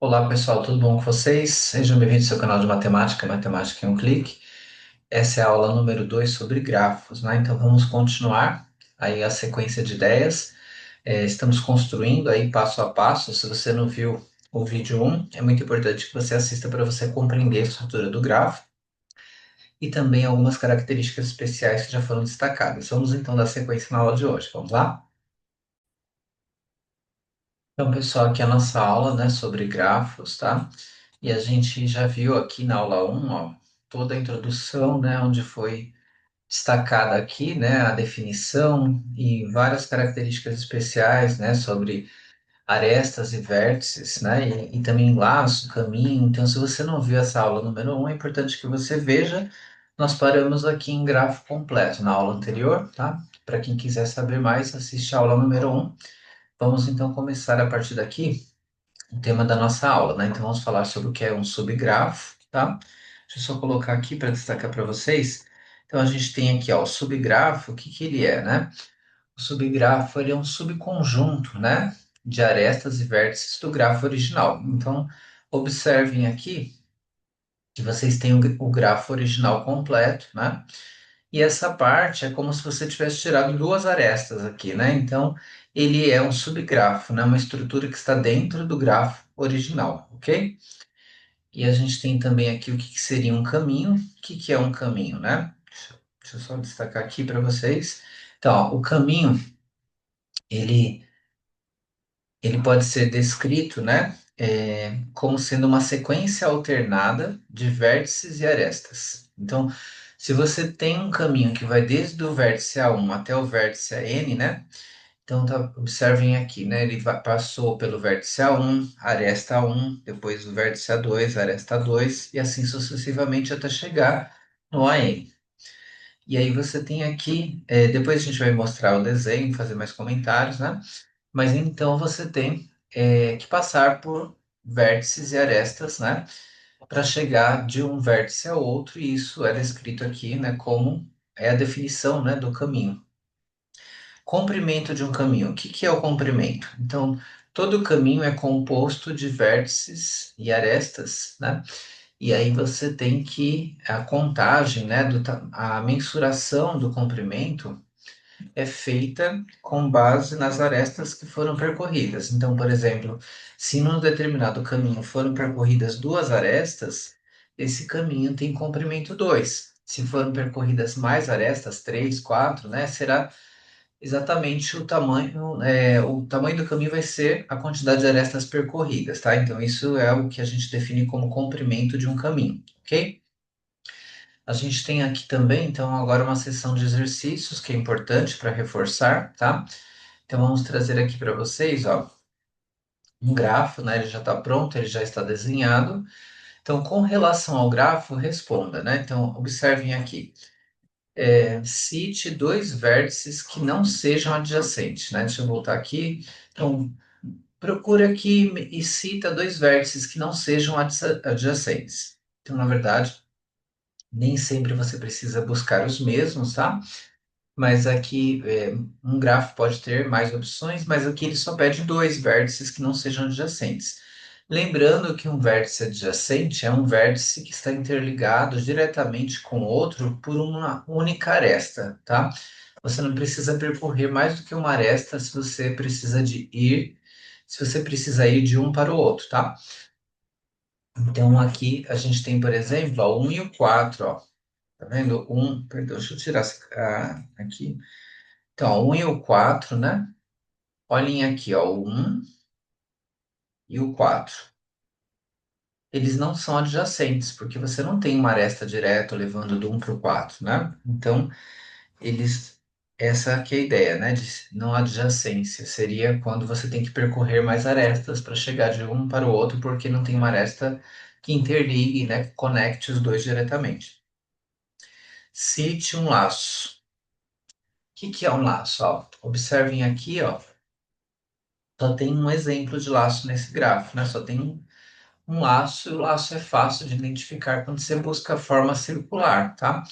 Olá pessoal, tudo bom com vocês? Sejam bem-vindos ao seu canal de matemática, Matemática em um Clique. Essa é a aula número 2 sobre grafos, né? Então vamos continuar aí a sequência de ideias. Estamos construindo aí passo a passo. Se você não viu o vídeo um, é muito importante que você assista para você compreender a estrutura do grafo e também algumas características especiais que já foram destacadas. Vamos então dar sequência na aula de hoje. Vamos lá? Então, pessoal, aqui é a nossa aula, né, sobre grafos, tá? E a gente já viu aqui na aula um, ó, toda a introdução, né, onde foi destacada aqui, né, a definição e várias características especiais, né, sobre arestas e vértices, né, e também laço, caminho. Então, se você não viu essa aula número um, é importante que você veja. Nós paramos aqui em grafo completo na aula anterior, tá? Para quem quiser saber mais, assiste a aula número um. Vamos então começar a partir daqui o tema da nossa aula, né? Então vamos falar sobre o que é um subgrafo, tá? Deixa eu só colocar aqui para destacar para vocês. Então a gente tem aqui, ó, o subgrafo, o que que ele é, né? O subgrafo, ele é um subconjunto, né, de arestas e vértices do grafo original. Então, observem aqui que vocês têm o grafo original completo, né? E essa parte é como se você tivesse tirado duas arestas aqui, né? Então, ele é um subgrafo, né? Uma estrutura que está dentro do grafo original, ok? E a gente tem também aqui o que que seria um caminho. O que que é um caminho, né? Deixa eu só destacar aqui para vocês. Então, ó, o caminho, ele, ele pode ser descrito, né? Como sendo uma sequência alternada de vértices e arestas. Então, se você tem um caminho que vai desde o vértice A1 até o vértice AN, né? Então, tá, observem aqui, né? Ele passou pelo vértice A1, aresta A1, depois o vértice A2, aresta A2, e assim sucessivamente até chegar no AN. E aí você tem aqui, depois a gente vai mostrar o desenho, fazer mais comentários, né? Mas então você tem que passar por vértices e arestas, né? Para chegar de um vértice a outro, e isso é descrito aqui, né? Como é a definição, né, do caminho. Comprimento de um caminho. O que que é o comprimento? Então, todo caminho é composto de vértices e arestas, né? E aí você tem que a contagem, né, a mensuração do comprimento é feita com base nas arestas que foram percorridas. Então, por exemplo, se num determinado caminho foram percorridas duas arestas, esse caminho tem comprimento 2. Se foram percorridas mais arestas, 3, 4, né, será exatamente o tamanho do caminho vai ser a quantidade de arestas percorridas, tá? Então, isso é o que a gente define como comprimento de um caminho, ok? A gente tem aqui também, então, agora uma sessão de exercícios que é importante para reforçar, tá? Então, vamos trazer aqui para vocês, ó, um grafo, né? Ele já está pronto, ele já está desenhado. Então, com relação ao grafo, responda, né? Então, observem aqui. Cite dois vértices que não sejam adjacentes, né? Deixa eu voltar aqui. Então, procura aqui e cita dois vértices que não sejam adjacentes. Então, na verdade, nem sempre você precisa buscar os mesmos, tá? Mas aqui um grafo pode ter mais opções, mas aqui ele só pede dois vértices que não sejam adjacentes. Lembrando que um vértice adjacente é um vértice que está interligado diretamente com outro por uma única aresta, tá? Você não precisa percorrer mais do que uma aresta se você precisa ir de um para o outro, tá? Então aqui a gente tem, por exemplo, ó, o 1 e o 4, ó. Tá vendo? Perdão, deixa eu tirar aqui. Então, ó, o 1 e o 4, né? Olhem aqui, ó, o 1 e o 4. Eles não são adjacentes, porque você não tem uma aresta direta levando do 1 para o 4, né? Então, eles. Essa que é a ideia, né? De não adjacência. Seria quando você tem que percorrer mais arestas para chegar de um para o outro, porque não tem uma aresta que interligue, né? Que conecte os dois diretamente. Cite um laço. O que que é um laço? Ó, observem aqui, ó. Só tem um exemplo de laço nesse gráfico, né? Só tem um laço, e o laço é fácil de identificar quando você busca a forma circular, tá?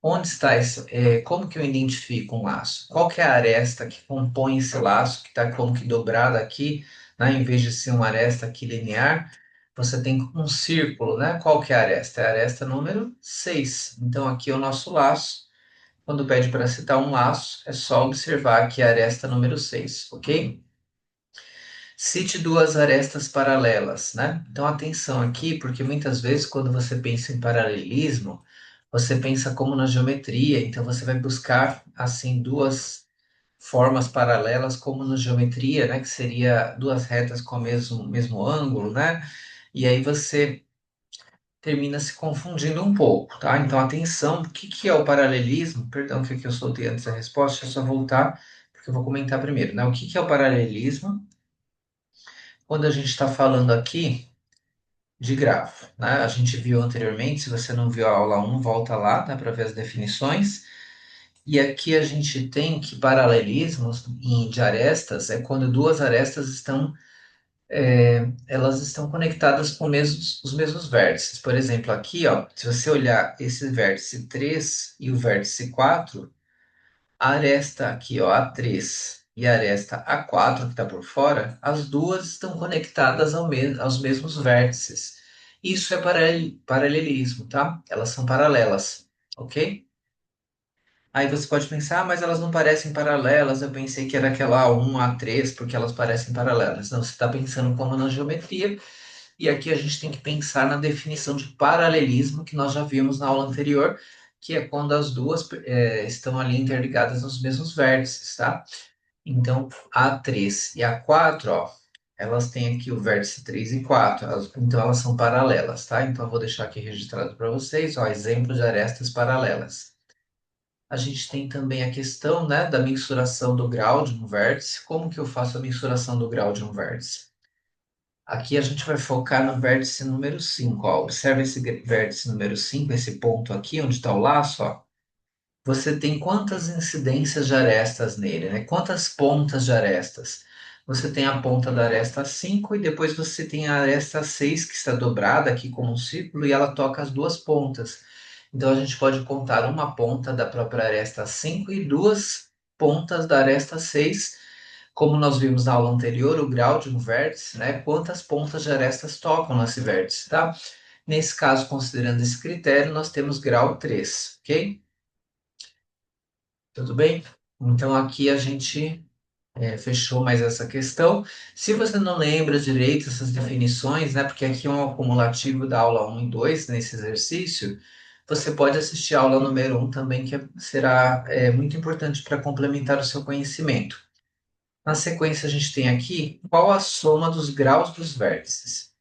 Onde está esse, como que eu identifico um laço? Qual que é a aresta que compõe esse laço, que está como que dobrada aqui né? Em vez de ser uma aresta aqui linear, você tem um círculo, né? Qual que é a aresta? É a aresta número 6. Então, aqui é o nosso laço. Quando pede para citar um laço, é só observar aqui a aresta número 6, ok? Cite duas arestas paralelas, né? Então, atenção aqui, porque muitas vezes quando você pensa em paralelismo, você pensa como na geometria, então você vai buscar, assim, duas formas paralelas como na geometria, né? Que seria duas retas com o mesmo ângulo, né? E aí você termina se confundindo um pouco, tá? Então, atenção, o que que é o paralelismo? Perdão que aqui eu soltei antes a resposta, deixa eu só voltar, porque eu vou comentar primeiro, né? O que que é o paralelismo? Quando a gente está falando aqui de grafo, né? A gente viu anteriormente, se você não viu a aula um, volta lá, né, para ver as definições. E aqui a gente tem que paralelismos de arestas é quando duas arestas estão, elas estão conectadas com os mesmos vértices. Por exemplo, aqui, ó, se você olhar esse vértice 3 e o vértice 4, a aresta aqui, ó, A3 e a aresta A4 que está por fora, as duas estão conectadas aos mesmos vértices. Isso é paralelismo, tá? Elas são paralelas, ok? Aí você pode pensar, ah, mas elas não parecem paralelas. Eu pensei que era aquela A1, A3, porque elas parecem paralelas. Não, você está pensando como na geometria, e aqui a gente tem que pensar na definição de paralelismo que nós já vimos na aula anterior, que é quando as duas estão ali interligadas nos mesmos vértices, tá? Então, A3 e A4, ó, elas têm aqui o vértice 3 e 4, então elas são paralelas, tá? Então eu vou deixar aqui registrado para vocês, ó, exemplo de arestas paralelas. A gente tem também a questão, né, da mensuração do grau de um vértice. Como que eu faço a mensuração do grau de um vértice? Aqui a gente vai focar no vértice número 5. Ó. Observa esse vértice número 5, esse ponto aqui, onde está o laço, ó. Você tem quantas incidências de arestas nele, né? Quantas pontas de arestas? Você tem a ponta da aresta 5 e depois você tem a aresta 6 que está dobrada aqui como um círculo e ela toca as duas pontas. Então a gente pode contar uma ponta da própria aresta 5 e duas pontas da aresta 6, como nós vimos na aula anterior, o grau de um vértice, né? Quantas pontas de arestas tocam nesse vértice, tá? Nesse caso, considerando esse critério, nós temos grau 3, ok? Tudo bem? Então aqui a gente fechou mais essa questão. Se você não lembra direito essas definições, né, porque aqui é um acumulativo da aula um e 2 nesse exercício, você pode assistir a aula número um também, que será muito importante para complementar o seu conhecimento. Na sequência, a gente tem aqui qual a soma dos graus dos vértices.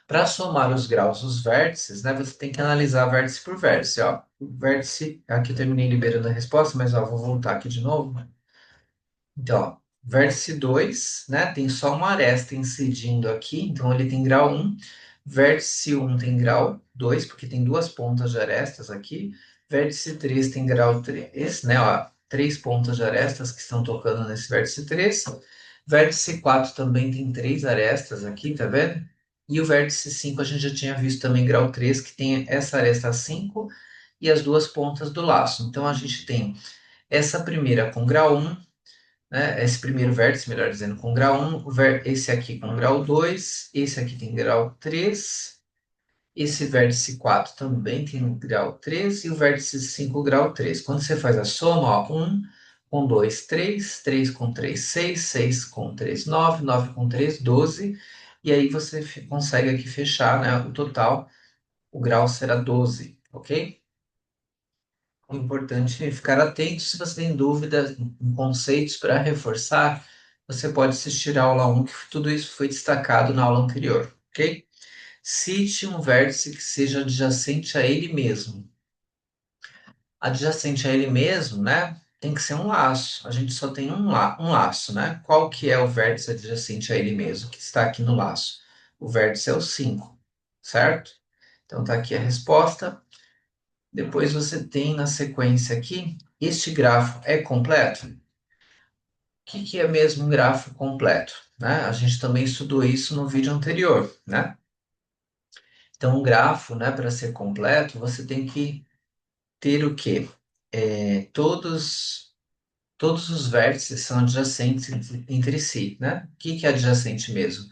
Para somar os graus dos vértices, né, você tem que analisar vértice por vértice. Ó. O vértice, aqui eu terminei liberando a resposta, mas ó, vou voltar aqui de novo. Então, ó, vértice 2, né, tem só uma aresta incidindo aqui, então ele tem grau 1. Vértice 1 tem grau 2, porque tem duas pontas de arestas aqui. Vértice 3 tem grau 3, né, ó, três pontas de arestas que estão tocando nesse vértice 3. Vértice 4 também tem três arestas aqui, tá vendo? E o vértice 5 a gente já tinha visto também grau 3, que tem essa aresta 5 e as duas pontas do laço. Então a gente tem essa primeira com grau 1, né? Esse primeiro vértice, melhor dizendo, com grau 1, esse aqui com grau 2, esse aqui tem grau 3, esse vértice 4 também tem grau 3 e o vértice 5 grau 3. Quando você faz a soma, ó, 1 com 2, 3, 3 com 3, 6, 6 com 3, 9, 9 com 3, 12, e aí você consegue aqui fechar, né, o total, o grau será 12, ok? O importante é ficar atento. Se você tem dúvidas em conceitos para reforçar, você pode assistir a aula um, que tudo isso foi destacado na aula anterior, ok? Cite um vértice que seja adjacente a ele mesmo. Adjacente a ele mesmo, né? Tem que ser um laço. A gente só tem um laço, né? Qual que é o vértice adjacente a ele mesmo, que está aqui no laço? O vértice é o 5, certo? Então tá aqui a resposta. Depois você tem na sequência aqui, este grafo é completo? O que é mesmo um grafo completo? Né? A gente também estudou isso no vídeo anterior, né? Então, um grafo, né, para ser completo, você tem que ter o quê? Todos todos os vértices são adjacentes entre si, né? O que que é adjacente mesmo?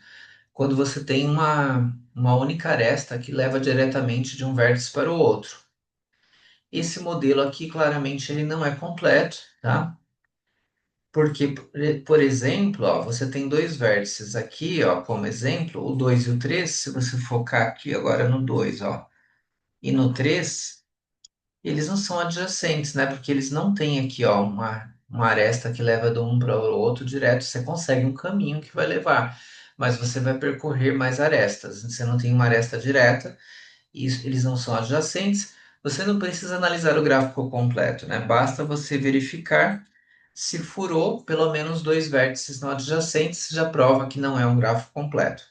Quando você tem uma única aresta que leva diretamente de um vértice para o outro. Esse modelo aqui, claramente, ele não é completo, tá? Porque, por exemplo, ó, você tem dois vértices aqui, ó, como exemplo, o 2 e o 3. Se você focar aqui agora no 2, ó, e no 3, eles não são adjacentes, né? Porque eles não têm aqui, ó, uma aresta que leva de um para o outro direto. Você consegue um caminho que vai levar, mas você vai percorrer mais arestas. Você não tem uma aresta direta, e eles não são adjacentes. Você não precisa analisar o gráfico completo, né? Basta você verificar se furou pelo menos dois vértices não adjacentes, já prova que não é um gráfico completo,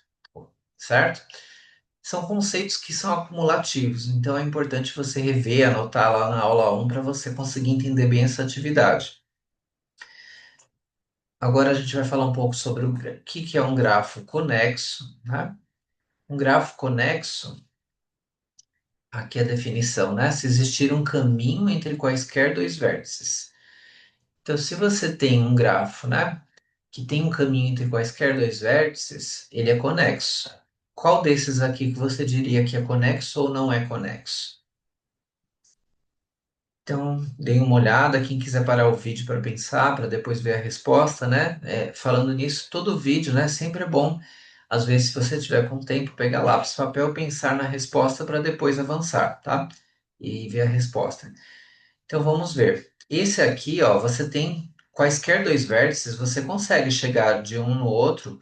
certo? São conceitos que são acumulativos, então é importante você rever, anotar lá na aula 1 para você conseguir entender bem essa atividade. Agora a gente vai falar um pouco sobre o que é um grafo conexo, né? Um grafo conexo, aqui é a definição, né? Se existir um caminho entre quaisquer dois vértices. Então, se você tem um grafo, né, que tem um caminho entre quaisquer dois vértices, ele é conexo. Qual desses aqui que você diria que é conexo ou não é conexo? Então, dê uma olhada. Quem quiser parar o vídeo para pensar, para depois ver a resposta, né? Falando nisso, todo vídeo, né? Sempre é bom. Às vezes, se você tiver com tempo, pegar lápis, papel, pensar na resposta para depois avançar, tá? E ver a resposta. Então, vamos ver. Esse aqui, ó, você tem quaisquer dois vértices, você consegue chegar de um no outro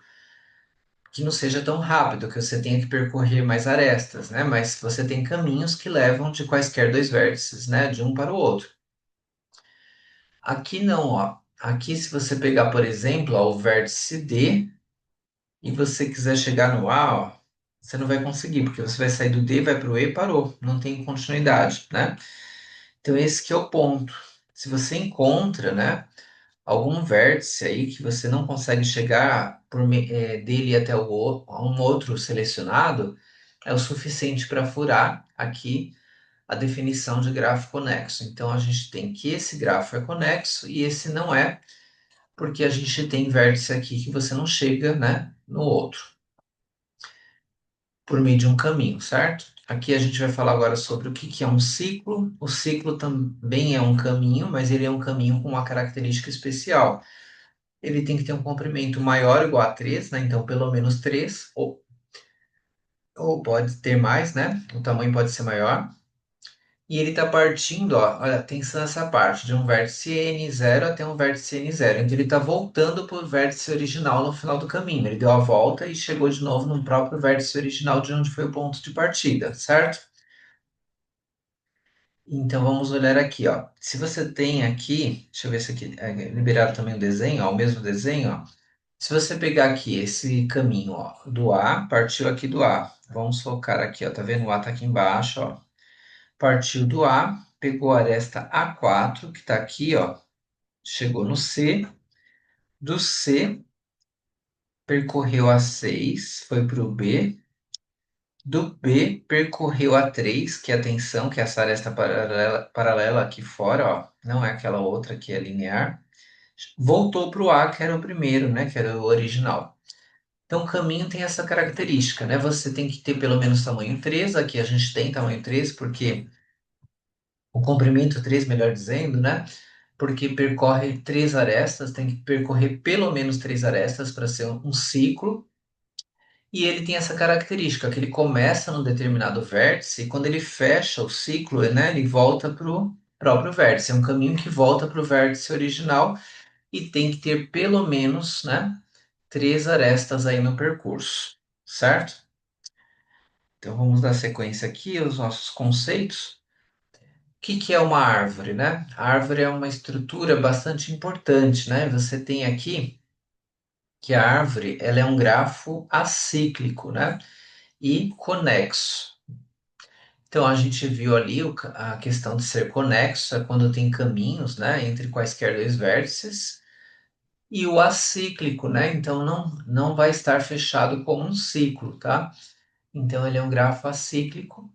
que não seja tão rápido, que você tenha que percorrer mais arestas, né? Mas você tem caminhos que levam de quaisquer dois vértices, né? De um para o outro. Aqui não, ó. Aqui, se você pegar, por exemplo, ó, o vértice D e você quiser chegar no A, ó, você não vai conseguir, porque você vai sair do D, vai para o E e parou. Não tem continuidade, né? Então, esse que é o ponto. Se você encontra, né, algum vértice aí que você não consegue chegar dele até um outro selecionado, é o suficiente para furar aqui a definição de grafo conexo. Então, a gente tem que esse grafo é conexo e esse não é, porque a gente tem vértice aqui que você não chega, né, no outro, por meio de um caminho, certo? Aqui a gente vai falar agora sobre o que que é um ciclo. O ciclo também é um caminho, mas ele é um caminho com uma característica especial. Ele tem que ter um comprimento maior ou igual a 3, né? Então, pelo menos 3, ou pode ter mais, né? O tamanho pode ser maior. E ele está partindo, ó, olha, atenção nessa parte, de um vértice n0 até um vértice n0. Então, ele está voltando para o vértice original no final do caminho. Ele deu a volta e chegou de novo no próprio vértice original de onde foi o ponto de partida, certo? Então, vamos olhar aqui, ó. Se você tem aqui, deixa eu ver se aqui é liberado também o desenho, ó, o mesmo desenho, ó. Se você pegar aqui esse caminho, ó, do A, partiu aqui do A. Vamos focar aqui, ó, tá vendo? O A tá aqui embaixo, ó. Partiu do A, pegou a aresta A4, que tá aqui, ó, chegou no C. Do C, percorreu a 6, foi pro B. Do B, percorreu a 3, que é a tensão, que é essa aresta paralela aqui fora, ó. Não é aquela outra que é linear. Voltou pro A, que era o primeiro, né, que era o original. Então, o caminho tem essa característica, né? Você tem que ter pelo menos tamanho 3. Aqui a gente tem tamanho 3 porque o comprimento 3, melhor dizendo, né? Porque percorre três arestas, tem que percorrer pelo menos três arestas para ser um ciclo. E ele tem essa característica, que ele começa num determinado vértice e quando ele fecha o ciclo, né, ele volta para o próprio vértice. É um caminho que volta para o vértice original e tem que ter pelo menos, né, três arestas aí no percurso, certo? Então vamos dar sequência aqui aos nossos conceitos. O que que é uma árvore, né? A árvore é uma estrutura bastante importante, né? Você tem aqui que a árvore, ela é um grafo acíclico, né? E conexo. Então a gente viu ali a questão de ser conexo é quando tem caminhos, né, entre quaisquer dois vértices, e o acíclico, né? Então não vai estar fechado como um ciclo, tá? Então ele é um grafo acíclico.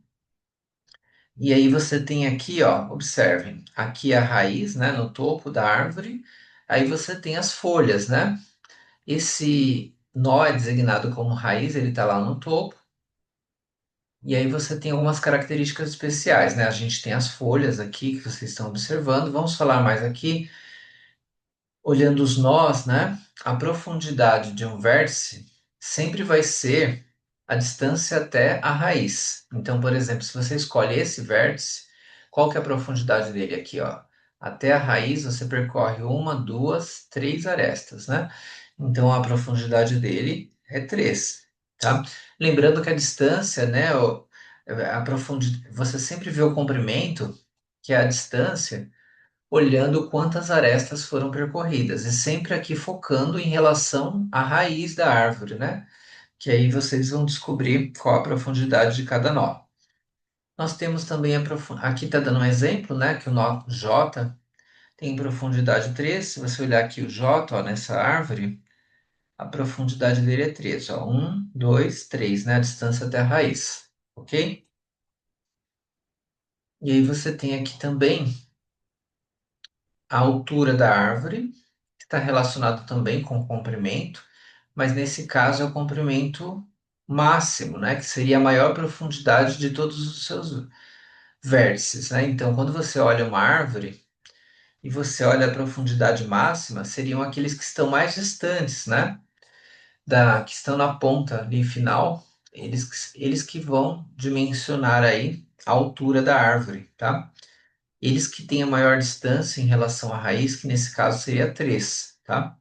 E aí você tem aqui, ó, observem, aqui a raiz, né, no topo da árvore. Aí você tem as folhas, né? Esse nó é designado como raiz, ele está lá no topo. E aí você tem algumas características especiais, né? A gente tem as folhas aqui que vocês estão observando. Vamos falar mais aqui. Olhando os nós, né? A profundidade de um vértice sempre vai ser a distância até a raiz. Então, por exemplo, se você escolhe esse vértice, qual que é a profundidade dele aqui, ó? Até a raiz você percorre uma, duas, três arestas, né? Então a profundidade dele é 3, tá? Lembrando que a distância, né? A profundidade, você sempre vê o comprimento, que é a distância olhando quantas arestas foram percorridas, e sempre aqui focando em relação à raiz da árvore, né? Que aí vocês vão descobrir qual a profundidade de cada nó. Nós temos também aqui está dando um exemplo, né? Que o nó J tem profundidade 3. Se você olhar aqui o J, ó, nessa árvore, a profundidade dele é 3, ó. 1, 2, 3, né? A distância até a raiz, ok? E aí você tem aqui também a altura da árvore, que está relacionado também com o comprimento, mas nesse caso é o comprimento máximo, né, que seria a maior profundidade de todos os seus vértices, né? Então, quando você olha uma árvore e você olha a profundidade máxima, seriam aqueles que estão mais distantes, né, que estão na ponta ali final, eles que vão dimensionar aí a altura da árvore, tá? Eles que têm a maior distância em relação à raiz, que nesse caso seria 3, tá?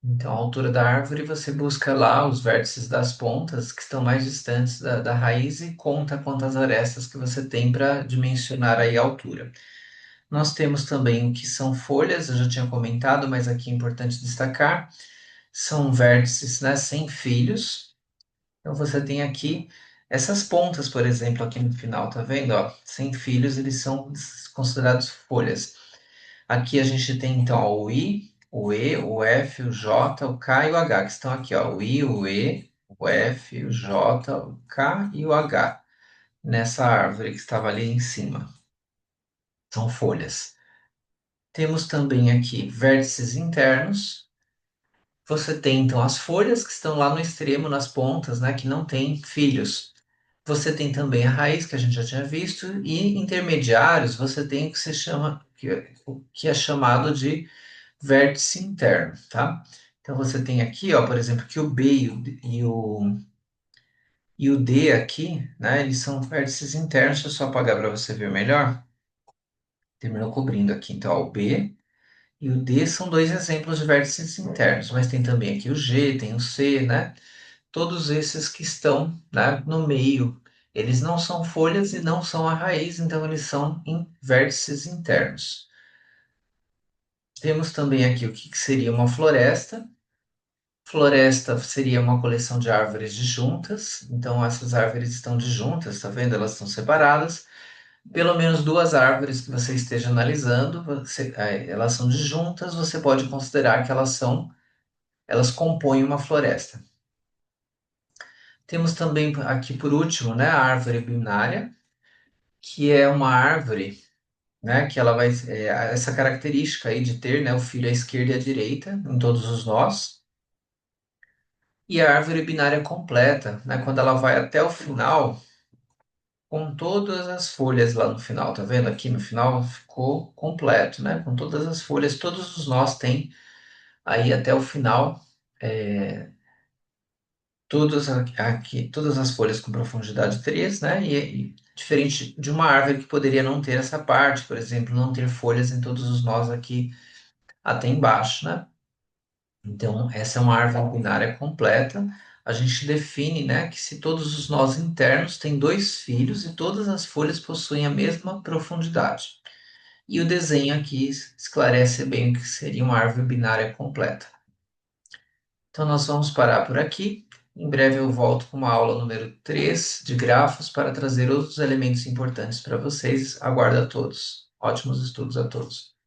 Então, a altura da árvore, você busca lá os vértices das pontas que estão mais distantes da raiz e conta quantas arestas que você tem para dimensionar aí a altura. Nós temos também o que são folhas, eu já tinha comentado, mas aqui é importante destacar, são vértices, né, sem filhos. Então, você tem aqui essas pontas, por exemplo, aqui no final, tá vendo? Ó, sem filhos, eles são considerados folhas. Aqui a gente tem então ó, o I, o E, o F, o J, o K e o H, que estão aqui, ó, o I, o E, o F, o J, o K e o H, nessa árvore que estava ali em cima. São folhas. Temos também aqui vértices internos. Você tem então as folhas que estão lá no extremo, nas pontas, né, que não tem filhos. Você tem também a raiz, que a gente já tinha visto, e intermediários, você tem o que se chama, o que é chamado de vértice interno, tá? Então você tem aqui, ó, por exemplo, que o B e o D aqui, né, eles são vértices internos. Deixa eu só apagar para você ver melhor. Terminou cobrindo aqui. Então, ó, o B e o D são dois exemplos de vértices internos, mas tem também aqui o G, tem o C, né? Todos esses que estão, né, no meio. Eles não são folhas e não são a raiz, então eles são em vértices internos. Temos também aqui o que seria uma floresta. Floresta seria uma coleção de árvores disjuntas, então essas árvores estão disjuntas, tá vendo? Elas estão separadas. Pelo menos duas árvores que você esteja analisando, elas são disjuntas, você pode considerar que elas compõem uma floresta. Temos também aqui por último, né, a árvore binária, que é uma árvore, né, que ela vai, essa característica aí de ter, né, o fio à esquerda e à direita em todos os nós. E a árvore binária completa, né, quando ela vai até o final, com todas as folhas lá no final, tá vendo? Aqui no final ficou completo, né? Com todas as folhas, todos os nós têm aí até o final, é, todas as folhas com profundidade 3, né? E diferente de uma árvore que poderia não ter essa parte, por exemplo, não ter folhas em todos os nós aqui até embaixo, né? Então, essa é uma árvore binária completa. A gente define, né, que se todos os nós internos têm dois filhos e todas as folhas possuem a mesma profundidade. E o desenho aqui esclarece bem o que seria uma árvore binária completa. Então, nós vamos parar por aqui. Em breve eu volto com uma aula número 3 de grafos para trazer outros elementos importantes para vocês. Aguardo a todos. Ótimos estudos a todos.